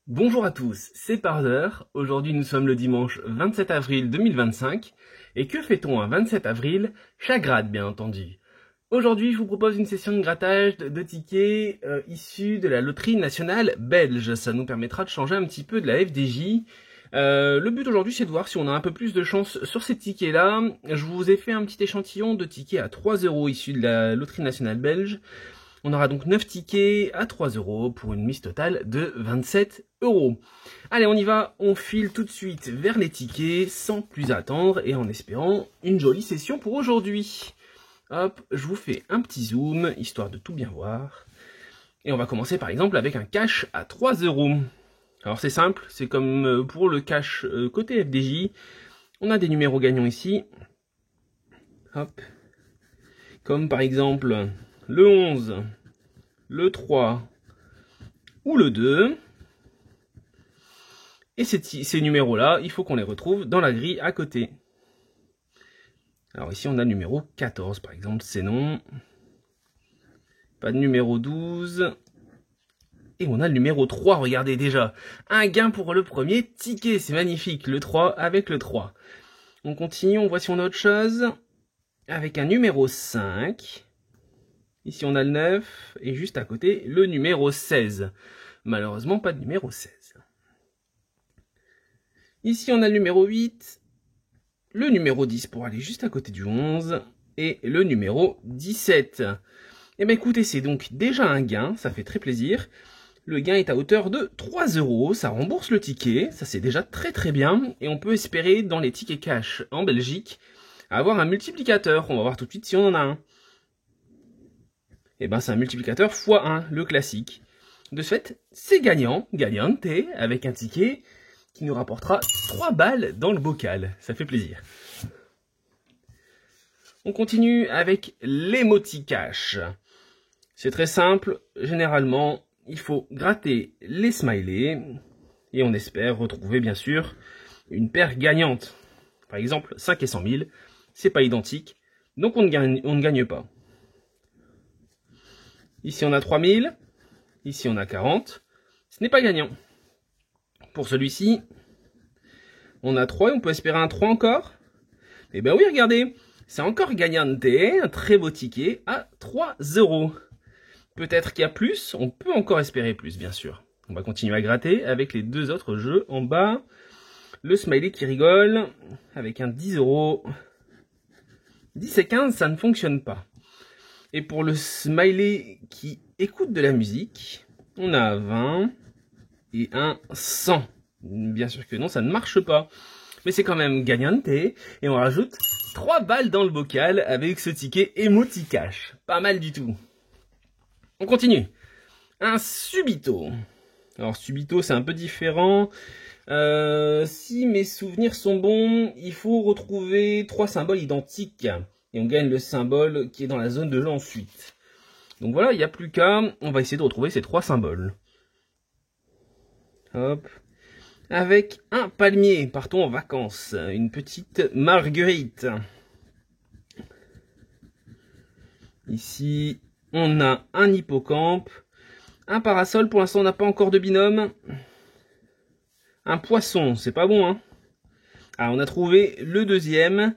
Bonjour à tous, c'est Parder. Aujourd'hui nous sommes le dimanche 27 avril 2025. Et que fait-on un 27 avril? Chaque gratte bien entendu. Aujourd'hui je vous propose une session de grattage de tickets issus de la loterie nationale belge. Ça nous permettra de changer un petit peu de la FDJ. Le but aujourd'hui c'est de voir si on a un peu plus de chance sur ces tickets là. Je vous ai fait un petit échantillon de tickets à 3 € issus de la loterie nationale belge. On aura donc 9 tickets à 3 € pour une mise totale de 27 €. Allez, on y va, on file tout de suite vers les tickets sans plus attendre et en espérant une jolie session pour aujourd'hui. Hop, je vous fais un petit zoom, histoire de tout bien voir. Et on va commencer par exemple avec un cash à 3 €. Alors c'est simple, c'est comme pour le cash côté FDJ. On a des numéros gagnants ici. Hop. Comme par exemple le 11, le 3 ou le 2. Et ces numéros-là, il faut qu'on les retrouve dans la grille à côté. Alors ici, on a le numéro 14, par exemple, c'est non. Pas de numéro 12. Et on a le numéro 3, regardez déjà. Un gain pour le premier ticket, c'est magnifique, le 3 avec le 3. On continue, on voit si on a autre chose. Avec un numéro 5. Ici, on a le 9. Et juste à côté, le numéro 16. Malheureusement, pas de numéro 16. Ici, on a le numéro 8. Le numéro 10 pour aller juste à côté du 11. Et le numéro 17. Eh bien, écoutez, c'est donc déjà un gain. Ça fait très plaisir. Le gain est à hauteur de 3 €. Ça rembourse le ticket. Ça, c'est déjà très très bien. Et on peut espérer, dans les tickets cash en Belgique, avoir un multiplicateur. On va voir tout de suite si on en a un. Et ben c'est un multiplicateur x1, le classique. De ce fait, c'est gagnant, gagnante, avec un ticket qui nous rapportera 3 balles dans le bocal. Ça fait plaisir. On continue avec l'émoticash. C'est très simple, généralement, il faut gratter les smileys et on espère retrouver bien sûr une paire gagnante. Par exemple, 5 et 100 000, c'est pas identique, donc on ne gagne pas. Ici, on a 3000. Ici, on a 40. Ce n'est pas gagnant. Pour celui-ci, on a 3 et on peut espérer un 3 encore. Eh bien oui, regardez. C'est encore gagnante. Un très beau ticket à 3 €. Peut-être qu'il y a plus. On peut encore espérer plus, bien sûr. On va continuer à gratter avec les deux autres jeux en bas. Le smiley qui rigole avec un 10 €. 10 et 15, ça ne fonctionne pas. Et pour le smiley qui écoute de la musique, on a 20 et un 100. Bien sûr que non, ça ne marche pas. Mais c'est quand même gagnante. Et on rajoute 3 balles dans le bocal avec ce ticket Emoticash. Pas mal du tout. On continue. Un Subito. Alors Subito, c'est un peu différent. Si mes souvenirs sont bons, il faut retrouver 3 symboles identiques. Et on gagne le symbole qui est dans la zone de jeu ensuite. Donc voilà, il n'y a plus qu'à. On va essayer de retrouver ces 3 symboles. Hop. Avec un palmier. Partons en vacances. Une petite marguerite. Ici, on a un hippocampe. Un parasol. Pour l'instant, on n'a pas encore de binôme. Un poisson. C'est pas bon, hein. Ah, on a trouvé le deuxième.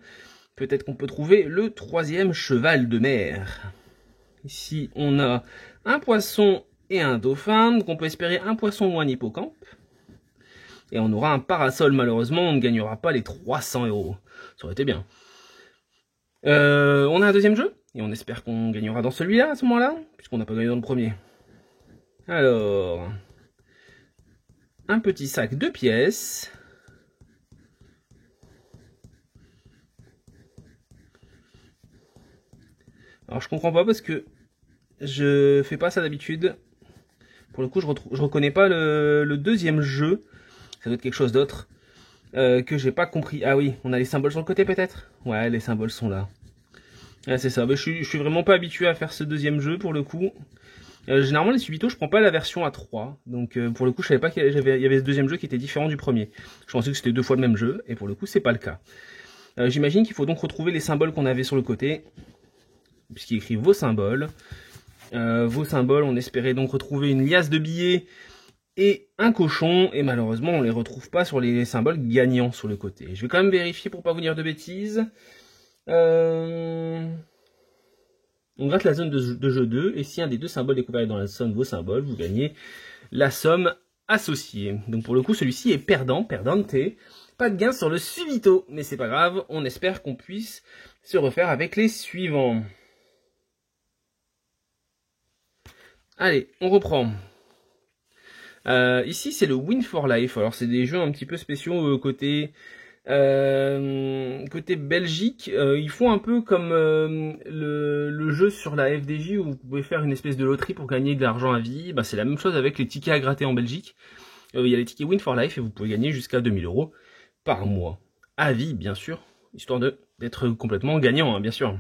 Peut-être qu'on peut trouver le 3e cheval de mer. Ici, on a un poisson et un dauphin. Donc, on peut espérer un poisson ou un hippocampe. Et on aura un parasol. Malheureusement, on ne gagnera pas les 300 €. Ça aurait été bien. On a un deuxième jeu. Et on espère qu'on gagnera dans celui-là, à ce moment-là. Puisqu'on n'a pas gagné dans le premier. Alors, un petit sac de pièces. Alors je comprends pas parce que je fais pas ça d'habitude. Pour le coup, je reconnais pas le deuxième jeu. Ça doit être quelque chose d'autre que j'ai pas compris. Ah oui, on a les symboles sur le côté peut-être. Ouais, les symboles sont là. Ouais, c'est ça. Mais je suis vraiment pas habitué à faire ce deuxième jeu pour le coup. Généralement les Subito, je prends pas la version à 3. Donc pour le coup, je savais pas qu'il y avait ce deuxième jeu qui était différent du premier. Je pensais que c'était 2 fois le même jeu et pour le coup, c'est pas le cas. J'imagine qu'il faut donc retrouver les symboles qu'on avait sur le côté. Puisqu'il écrit vos symboles. On espérait donc retrouver une liasse de billets et un cochon, et malheureusement on les retrouve pas sur les symboles gagnants sur le côté. Je vais quand même vérifier pour pas vous dire de bêtises. On gratte la zone de jeu 2, et si un des deux symboles découverts dans la somme vos symboles, vous gagnez la somme associée. Donc pour le coup celui-ci est perdant, perdante. Pas de gain sur le subito, mais c'est pas grave, on espère qu'on puisse se refaire avec les suivants. Allez, on reprend. Ici c'est le Win for Life. Alors c'est des jeux un petit peu spéciaux côté Belgique. Ils font un peu comme le jeu sur la FDJ où vous pouvez faire une espèce de loterie pour gagner de l'argent à vie. Bah, c'est la même chose avec les tickets à gratter en Belgique. Il y a les tickets Win for Life et vous pouvez gagner jusqu'à 2000 € par mois. À vie bien sûr, histoire d'être complètement gagnant, hein, bien sûr.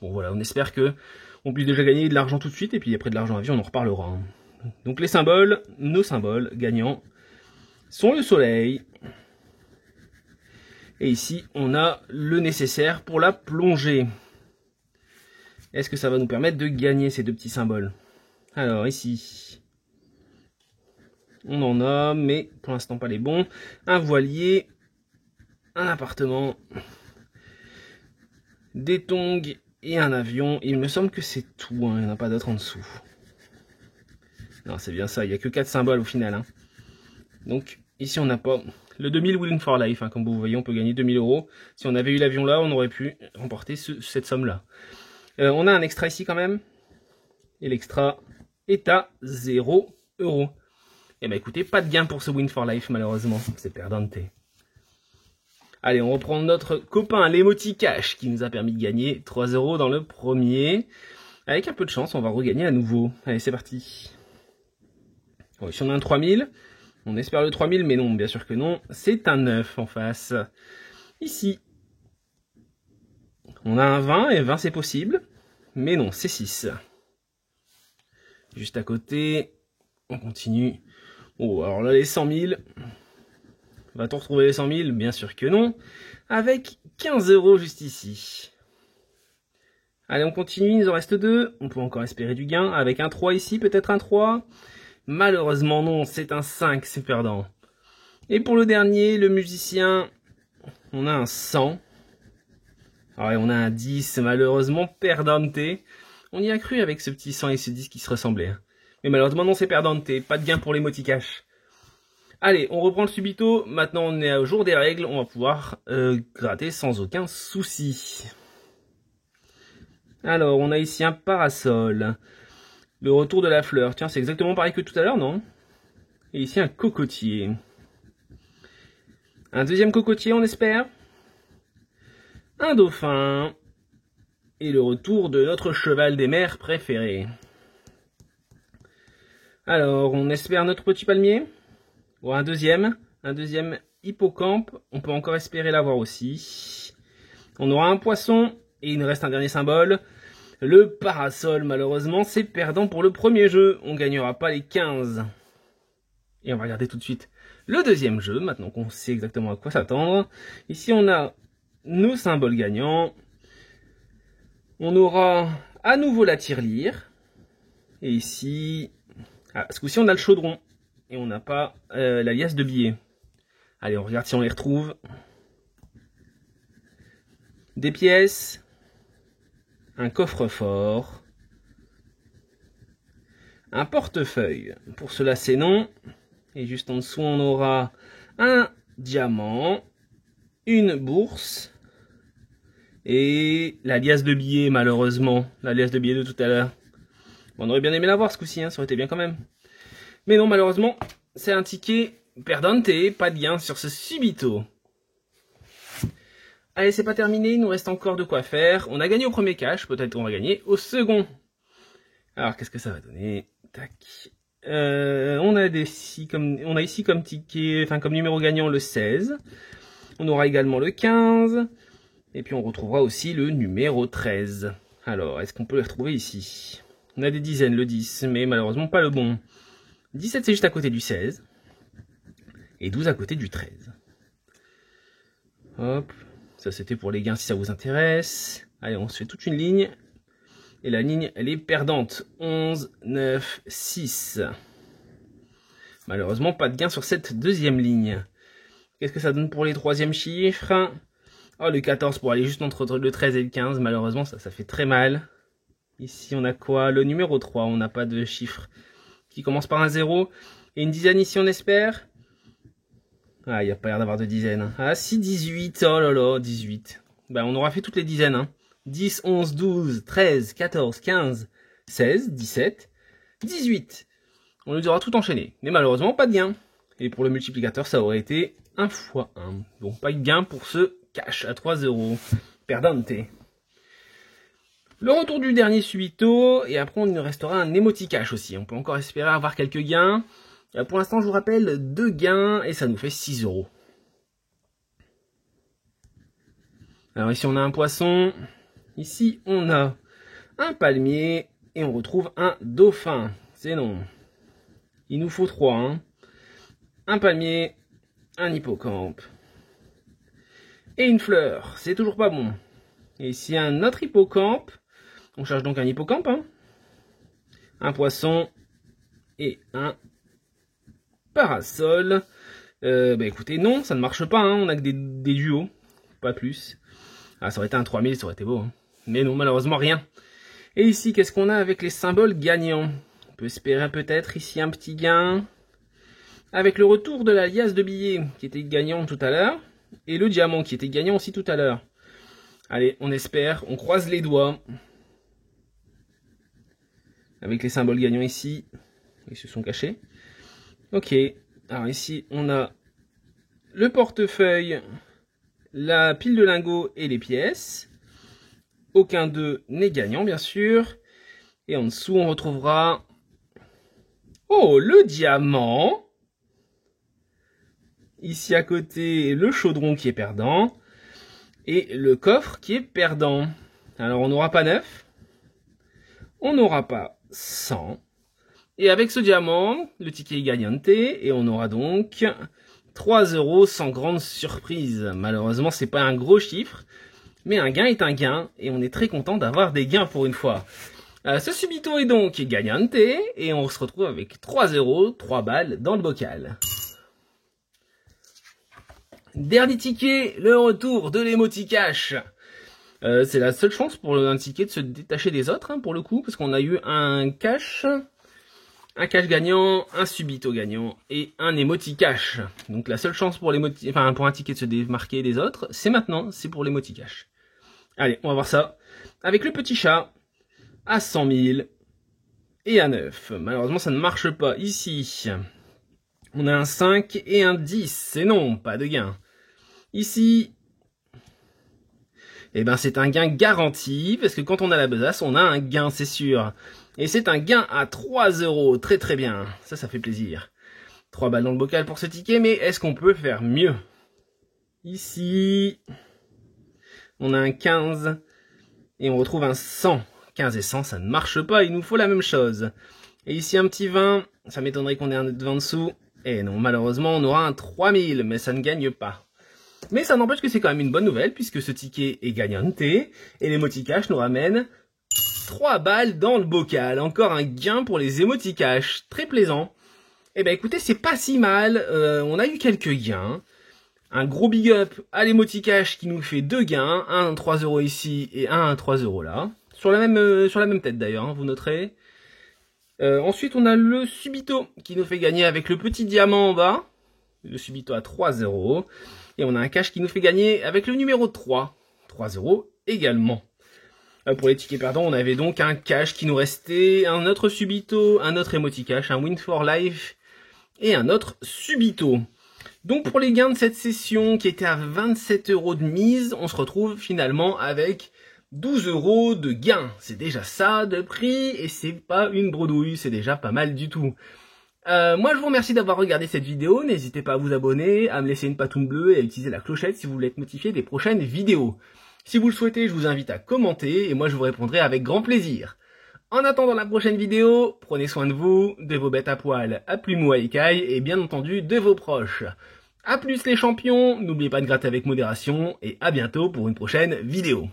Bon voilà, on espère que on puisse déjà gagner de l'argent tout de suite, et puis après de l'argent à vie, on en reparlera. Hein. Donc les symboles, nos symboles gagnants, sont le soleil. Et ici, on a le nécessaire pour la plongée. Est-ce que ça va nous permettre de gagner ces deux petits symboles? Alors ici, on en a, mais pour l'instant pas les bons. Un voilier, un appartement, des tongs et un avion. Il me semble que c'est tout, hein, il n'y en a pas d'autres en dessous. Non, c'est bien ça, il n'y a que 4 symboles au final. Hein. Donc ici on n'a pas le 2000 Win for Life, hein, comme vous voyez on peut gagner 2000 €. Si on avait eu l'avion là, on aurait pu remporter cette somme là. On a un extra ici quand même. Et l'extra est à 0 €. Et bah écoutez, pas de gain pour ce Win for Life malheureusement, c'est perdante. Allez, on reprend notre copain l'Emoticash qui nous a permis de gagner 3 € dans le premier. Avec un peu de chance, on va regagner à nouveau. Allez, c'est parti. Bon, ici on a un 3000. On espère le 3000, mais non, bien sûr que non. C'est un 9 en face. Ici, on a un 20, et 20 c'est possible. Mais non, c'est 6. Juste à côté, on continue. Oh, alors là, les 100 000. Va-t-on retrouver les 100 000? Bien sûr que non. Avec 15 € juste ici. Allez, on continue, il nous en reste 2. On peut encore espérer du gain. Avec un 3 ici, peut-être un 3. Malheureusement non, c'est un 5, c'est perdant. Et pour le dernier, le musicien, on a un 100. Ah ouais, on a un 10, malheureusement perdante. On y a cru avec ce petit 100 et ce 10 qui se ressemblaient. Mais malheureusement non, c'est perdante. Pas de gain pour les Moticash. Allez, on reprend le subito. Maintenant on est au jour des règles. On va pouvoir gratter sans aucun souci. Alors, on a ici un parasol. Le retour de la fleur. Tiens, c'est exactement pareil que tout à l'heure, non? Et ici, un cocotier. Un deuxième cocotier, on espère. Un dauphin. Et le retour de notre cheval des mers préféré. Alors, on espère notre petit palmier. Ou un deuxième hippocampe. On peut encore espérer l'avoir aussi. On aura un poisson. Et il nous reste un dernier symbole. Le parasol, malheureusement, c'est perdant pour le premier jeu. On ne gagnera pas les 15. Et on va regarder tout de suite le deuxième jeu, maintenant qu'on sait exactement à quoi s'attendre. Ici, on a nos symboles gagnants. On aura à nouveau la tirelire. Et ici, ce coup-ci, on a le chaudron. Et on n'a pas la liasse de billets. Allez, on regarde si on les retrouve. Des pièces. Un coffre-fort, un portefeuille. Pour cela, c'est non. Et juste en dessous, on aura un diamant, une bourse et la liasse de billets, malheureusement. La liasse de billets de tout à l'heure. Bon, on aurait bien aimé l'avoir ce coup-ci, hein, ça aurait été bien quand même. Mais non, malheureusement, c'est un ticket perdante, pas de gain sur ce subito. Allez, c'est pas terminé, il nous reste encore de quoi faire. On a gagné au premier cash, peut-être qu'on va gagner au second. Alors, qu'est-ce que ça va donner? Tac. On a ici comme ticket, enfin comme numéro gagnant le 16. On aura également le 15. Et puis on retrouvera aussi le numéro 13. Alors, est-ce qu'on peut le retrouver ici? On a des dizaines, le 10, mais malheureusement pas le bon. 17 c'est juste à côté du 16. Et 12 à côté du 13. Hop. Ça, c'était pour les gains si ça vous intéresse. Allez, on se fait toute une ligne. Et la ligne, elle est perdante. 11, 9, 6. Malheureusement, pas de gain sur cette deuxième ligne. Qu'est-ce que ça donne pour les troisièmes chiffres? Oh, le 14 pour aller juste entre le 13 et le 15. Malheureusement, ça fait très mal. Ici, on a quoi? Le numéro 3, on n'a pas de chiffre qui commence par un 0. Et une dizaine ici, on espère. Ah, il n'y a pas l'air d'avoir de dizaines. Ah, si, 18. Oh là là, 18. Ben, on aura fait toutes les dizaines. Hein. 10, 11, 12, 13, 14, 15, 16, 17, 18. On nous aura tout enchaîné. Mais malheureusement, pas de gain. Et pour le multiplicateur, ça aurait été 1 fois 1. Donc, pas de gain pour ce cash à 3 €. Perdante. Le retour du dernier subito. Et après, on nous restera un emoticash aussi. On peut encore espérer avoir quelques gains. Pour l'instant, je vous rappelle, 2 gains. Et ça nous fait 6 €. Alors ici, on a un poisson. Ici, on a un palmier. Et on retrouve un dauphin. C'est non. Il nous faut 3. Hein. Un palmier, un hippocampe. Et une fleur. C'est toujours pas bon. Et ici, un autre hippocampe. On cherche donc un hippocampe. Hein. Un poisson. Et un parasol. Bah écoutez, non, ça ne marche pas. Hein. On a que des duos. Pas plus. Ah, ça aurait été un 3000, ça aurait été beau. Hein. Mais non, malheureusement, rien. Et ici, qu'est-ce qu'on a avec les symboles gagnants? On peut espérer peut-être ici un petit gain. Avec le retour de la liasse de billets qui était gagnant tout à l'heure. Et le diamant qui était gagnant aussi tout à l'heure. Allez, on espère, on croise les doigts. Avec les symboles gagnants ici. Ils se sont cachés. Ok, alors ici on a le portefeuille, la pile de lingots et les pièces. Aucun d'eux n'est gagnant bien sûr. Et en dessous on retrouvera... Oh, le diamant. Ici à côté, le chaudron qui est perdant. Et le coffre qui est perdant. Alors on n'aura pas 9. On n'aura pas 100. Et avec ce diamant, le ticket est gagnante. Et on aura donc 3 € sans grande surprise. Malheureusement, c'est pas un gros chiffre. Mais un gain est un gain. Et on est très content d'avoir des gains pour une fois. Ce subito est donc gagnante. Et on se retrouve avec 3 €, 3 balles dans le bocal. Dernier ticket, le retour de l'émoticash. C'est la seule chance pour un ticket de se détacher des autres, hein, pour le coup, parce qu'on a eu un cash gagnant, un subito gagnant et un emoticash. Donc la seule chance pour pour un ticket de se démarquer des autres, c'est maintenant, c'est pour l'émoticash. Allez, on va voir ça. Avec le petit chat, à 100 000 et à 9. Malheureusement, ça ne marche pas. Ici, on a un 5 et un 10. C'est non, pas de gain. Ici, eh ben c'est un gain garanti, parce que quand on a la besace, on a un gain, c'est sûr. Et c'est un gain à 3 €, très très bien. Ça fait plaisir. 3 balles dans le bocal pour ce ticket, mais est-ce qu'on peut faire mieux? Ici, on a un 15, et on retrouve un 100. 15 et 100, ça ne marche pas, il nous faut la même chose. Et ici, un petit 20, ça m'étonnerait qu'on ait un devant dessous. Et non, malheureusement, on aura un 3000, mais ça ne gagne pas. Mais ça n'empêche que c'est quand même une bonne nouvelle, puisque ce ticket est gagnante, et l'émoticash nous ramène 3 balles dans le bocal. Encore un gain pour les émoticash, très plaisant. Eh ben écoutez, c'est pas si mal, on a eu quelques gains. Un gros big up à l'émoticash qui nous fait 2 gains, un 3 € ici et un 3 € là. Sur la même tête d'ailleurs, hein, vous noterez. Ensuite, on a le subito qui nous fait gagner avec le petit diamant en bas. Le subito à 3 €. Et on a un cash qui nous fait gagner avec le numéro 3. 3 € également. Pour les tickets perdants, on avait donc un cash qui nous restait, un autre subito, un autre emoticash, un win for life et un autre subito. Donc pour les gains de cette session qui était à 27 € de mise, on se retrouve finalement avec 12 € de gain. C'est déjà ça de prix et c'est pas une bredouille, c'est déjà pas mal du tout. Moi je vous remercie d'avoir regardé cette vidéo, n'hésitez pas à vous abonner, à me laisser une patoune bleue et à utiliser la clochette si vous voulez être notifié des prochaines vidéos. Si vous le souhaitez, je vous invite à commenter et moi je vous répondrai avec grand plaisir. En attendant la prochaine vidéo, prenez soin de vous, de vos bêtes à poil, à plumes ou à écailles et bien entendu de vos proches. A plus les champions, n'oubliez pas de gratter avec modération et à bientôt pour une prochaine vidéo.